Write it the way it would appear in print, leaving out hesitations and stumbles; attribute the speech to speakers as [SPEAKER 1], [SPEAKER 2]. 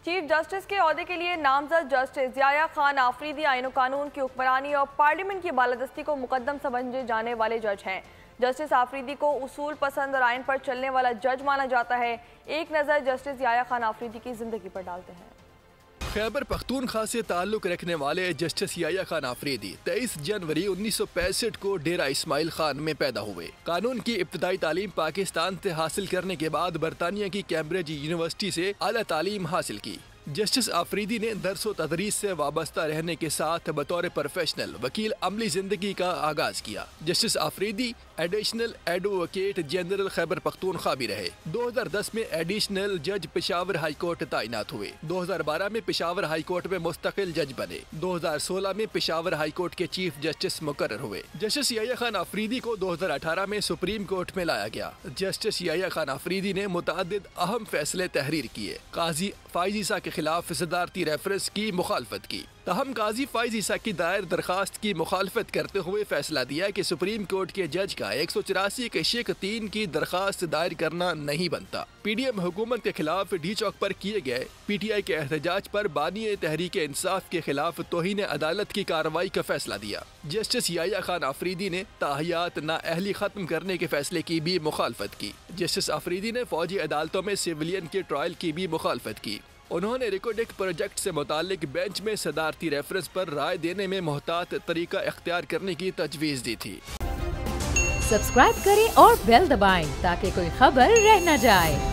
[SPEAKER 1] Chief justice کے عہدے کے لیے نامزد جسٹس ضیاء خان آفریدی آئین و قانون کی حکمرانی اور پارلیمنٹ کی بالادستی کو مقدم سمجھے جانے والے جج ہیں۔ جسٹس آفریدی کو اصول پسند اور آئین پر چلنے والا جج مانا جاتا ہے۔ ایک نظر جسٹس ضیاء خان آفریدی کی زندگی پر ڈالتے ہیں۔
[SPEAKER 2] خیبر پختونخوا سے تعلق رکھنے والے جسٹس ضیاء خان آفریدی 23 جنوری 1965 کو ڈیرہ اسماعیل خان میں پیدا ہوئے۔ قانون کی ابتدائی تعلیم پاکستان سے حاصل کرنے کے بعد برطانیہ کی کیمبرج یونیورسٹی سے اعلیٰ تعلیم حاصل کی۔ جسٹس آفریدی نے درس و تدریس سے وابستہ رہنے کے ساتھ بطور پروفیشنل وکیل عملی زندگی کا آغاز کیا۔ Justice Afridi additional advocate general Khyber Pakhtunkhwa بھی رہے۔ 2010 میں ایڈیشنل جج پشاور ہائی کورٹ تعینات ہوئے۔ 2012 میں پشاور ہائی کورٹ میں مستقل جج بنے۔ 2016 میں پشاور ہائی کورٹ کے چیف جسٹس مقرر ہوئے۔ جسٹس ضیاء خان آفریدی کو 2018 میں سپریم کورٹ میں لایا گیا۔ جسٹس ضیاء خان آفریدی نے متعدد اہم فیصلے تحریر کیے۔ قاضی فائز عیسیٰ کے خلاف صدارتی ریفرنس کی مخالفت کی۔ تاہم قاضی فائز عیسیٰ کی دائر درخواست کی مخالفت کرتے ہوئے فیصلہ دیا کہ سپریم کورٹ کے جج کا 184(3) کی درخواست دائر کرنا نہیں بنتا۔ پی ڈی ایم حکومت کے خلاف ڈی چوک پر کیے گئے پی ٹی آئی کے احتجاج پر بانی تحریک انصاف کے خلاف توہین عدالت کی کارروائی کا فیصلہ دیا۔ جسٹس ضیاء خان آفریدی نے تاحیات نااہلی ختم کرنے کے فیصلے کی بھی مخالفت کی۔ جسٹس آفریدی نے فوجی عدالتوں میں سویلین کے ٹرائل کی بھی مخالفت کی۔ انہوں نے ریکوڈک پروجیکٹ سے متعلق بینچ میں صدارتی ریفرنس پر رائے دینے میں محتاط طریقہ اختیار کرنے کی تجویز دی تھی۔
[SPEAKER 3] سبسکرائب کریں اور بیل دبائیں تاکہ کوئی خبر رہ نہ جائے۔